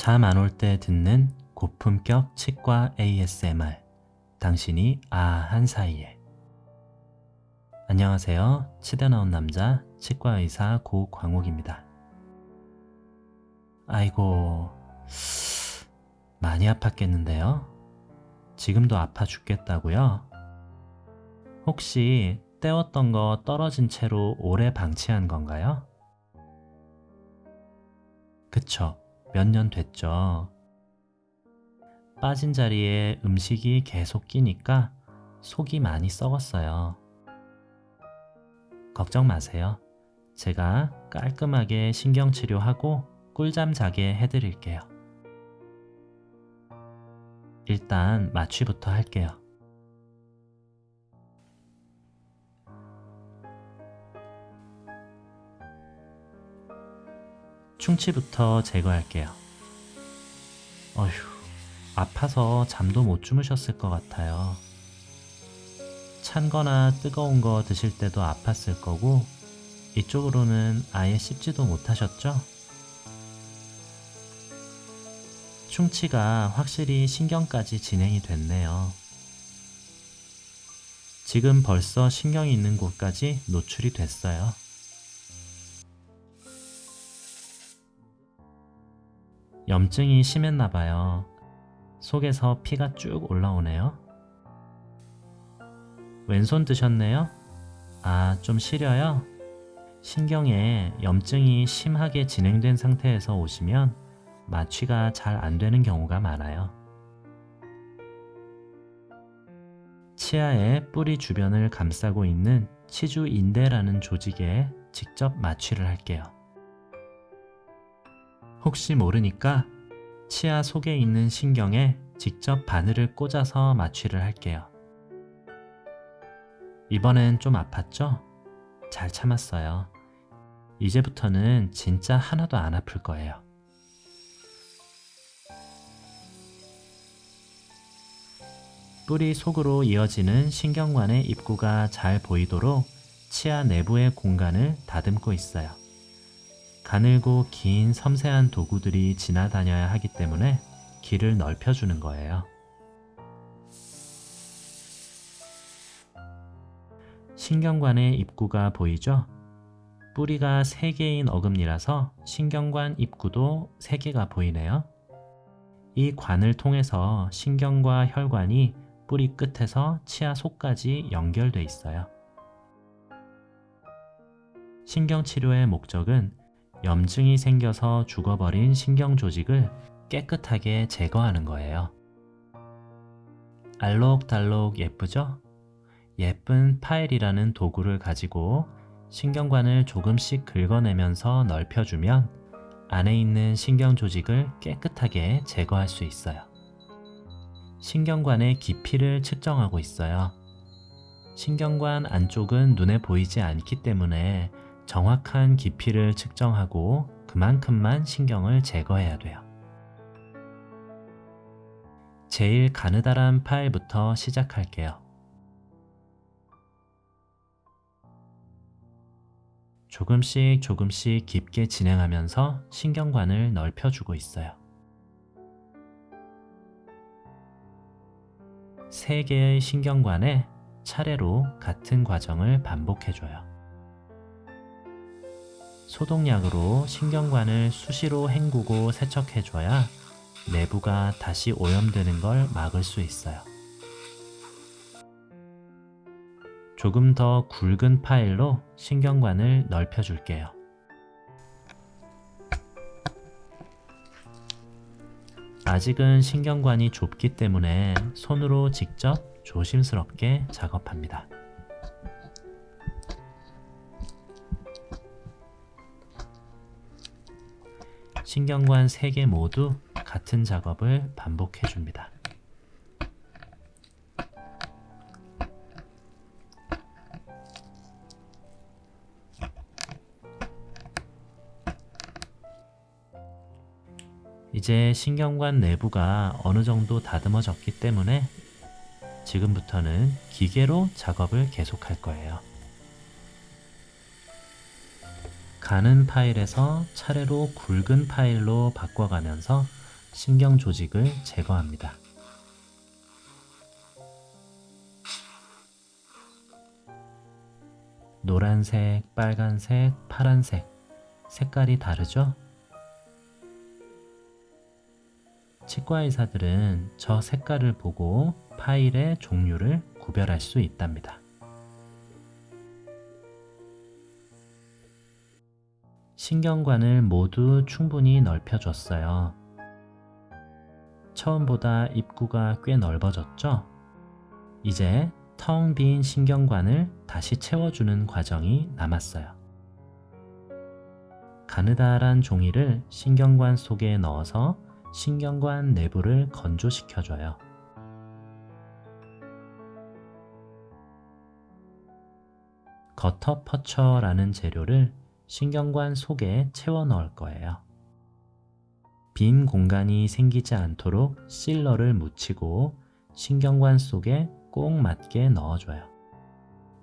잠 안 올 때 듣는 고품격 치과 ASMR. 당신이 한 사이에. 안녕하세요. 치대 나온 남자 치과 의사 고광욱입니다. 아이고, 많이 아팠겠는데요? 지금도 아파 죽겠다고요? 혹시 떼었던 거 떨어진 채로 오래 방치한 건가요? 그쵸. 몇 년 됐죠. 빠진 자리에 음식이 계속 끼니까 속이 많이 썩었어요. 걱정 마세요. 제가 깔끔하게 신경치료하고 꿀잠 자게 해드릴게요. 일단 마취부터 할게요. 충치부터 제거할게요. 어휴, 아파서 잠도 못 주무셨을 것 같아요. 찬 거나 뜨거운 거 드실 때도 아팠을 거고, 이쪽으로는 아예 씹지도 못하셨죠? 충치가 확실히 신경까지 진행이 됐네요. 지금 벌써 신경이 있는 곳까지 노출이 됐어요. 염증이 심했나 봐요. 속에서 피가 쭉 올라오네요. 왼손 드셨네요? 좀 시려요? 신경에 염증이 심하게 진행된 상태에서 오시면 마취가 잘 안 되는 경우가 많아요. 치아의 뿌리 주변을 감싸고 있는 치주인대라는 조직에 직접 마취를 할게요. 혹시 모르니까 치아 속에 있는 신경에 직접 바늘을 꽂아서 마취를 할게요. 이번엔 좀 아팠죠? 잘 참았어요. 이제부터는 진짜 하나도 안 아플 거예요. 뿌리 속으로 이어지는 신경관의 입구가 잘 보이도록 치아 내부의 공간을 다듬고 있어요. 가늘고 긴 섬세한 도구들이 지나다녀야 하기 때문에 길을 넓혀주는 거예요. 신경관의 입구가 보이죠? 뿌리가 3개인 어금니라서 신경관 입구도 3개가 보이네요. 이 관을 통해서 신경과 혈관이 뿌리 끝에서 치아 속까지 연결돼 있어요. 신경치료의 목적은 염증이 생겨서 죽어버린 신경 조직을 깨끗하게 제거하는 거예요. 알록달록 예쁘죠? 예쁜 파일이라는 도구를 가지고 신경관을 조금씩 긁어내면서 넓혀주면 안에 있는 신경 조직을 깨끗하게 제거할 수 있어요. 신경관의 깊이를 측정하고 있어요. 신경관 안쪽은 눈에 보이지 않기 때문에 정확한 깊이를 측정하고 그만큼만 신경을 제거해야 돼요. 제일 가느다란 파일부터 시작할게요. 조금씩 깊게 진행하면서 신경관을 넓혀주고 있어요. 3개의 신경관에 차례로 같은 과정을 반복해줘요. 소독약으로 신경관을 수시로 헹구고 세척해줘야 내부가 다시 오염되는 걸 막을 수 있어요. 조금 더 굵은 파일로 신경관을 넓혀줄게요. 아직은 신경관이 좁기 때문에 손으로 직접 조심스럽게 작업합니다. 신경관 3개 모두 같은 작업을 반복해줍니다. 이제 신경관 내부가 어느 정도 다듬어졌기 때문에 지금부터는 기계로 작업을 계속할 거예요. 가는 파일에서 차례로 굵은 파일로 바꿔가면서 신경 조직을 제거합니다. 노란색, 빨간색, 파란색, 색깔이 다르죠? 치과 의사들은 저 색깔을 보고 파일의 종류를 구별할 수 있답니다. 신경관을 모두 충분히 넓혀줬어요. 처음보다 입구가 꽤 넓어졌죠? 이제 텅 빈 신경관을 다시 채워주는 과정이 남았어요. 가느다란 종이를 신경관 속에 넣어서 신경관 내부를 건조시켜줘요. 거터 퍼처라는 재료를 신경관 속에 채워 넣을 거예요. 빈 공간이 생기지 않도록 실러를 묻히고 신경관 속에 꼭 맞게 넣어줘요.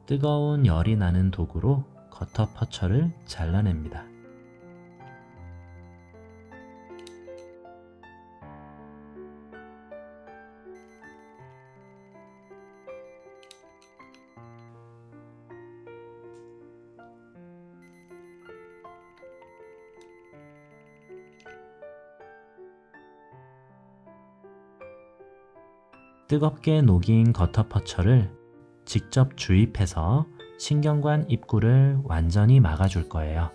뜨거운 열이 나는 도구로 거터 퍼처를 잘라냅니다. 뜨겁게 녹인 거터퍼처를 직접 주입해서 신경관 입구를 완전히 막아줄 거예요.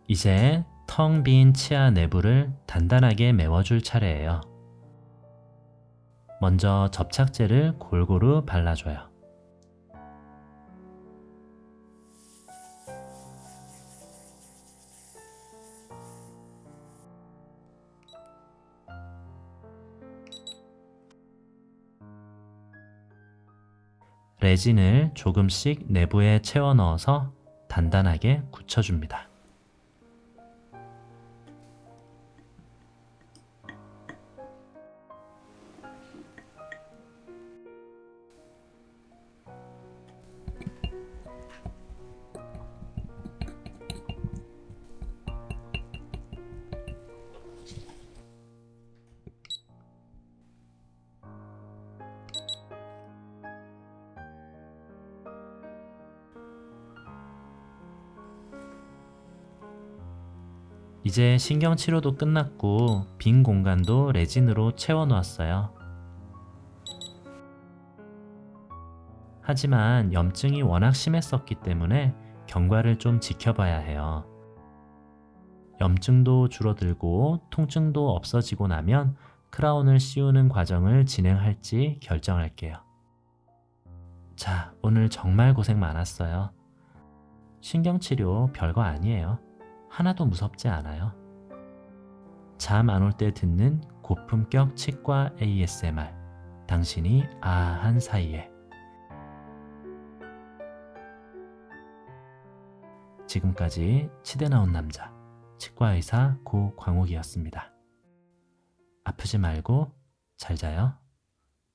이제 텅 빈 치아 내부를 단단하게 메워줄 차례예요. 먼저 접착제를 골고루 발라줘요. 레진을 조금씩 내부에 채워 넣어서 단단하게 굳혀줍니다. 이제 신경치료도 끝났고 빈 공간도 레진으로 채워 놓았어요. 하지만 염증이 워낙 심했었기 때문에 경과를 좀 지켜봐야 해요. 염증도 줄어들고 통증도 없어지고 나면 크라운을 씌우는 과정을 진행할지 결정할게요. 자, 오늘 정말 고생 많았어요. 신경치료 별거 아니에요. 하나도 무섭지 않아요. 잠 안 올 때 듣는 고품격 치과 ASMR. 당신이 아한 사이에. 지금까지 치대 나온 남자, 치과의사 고광욱이었습니다. 아프지 말고 잘 자요.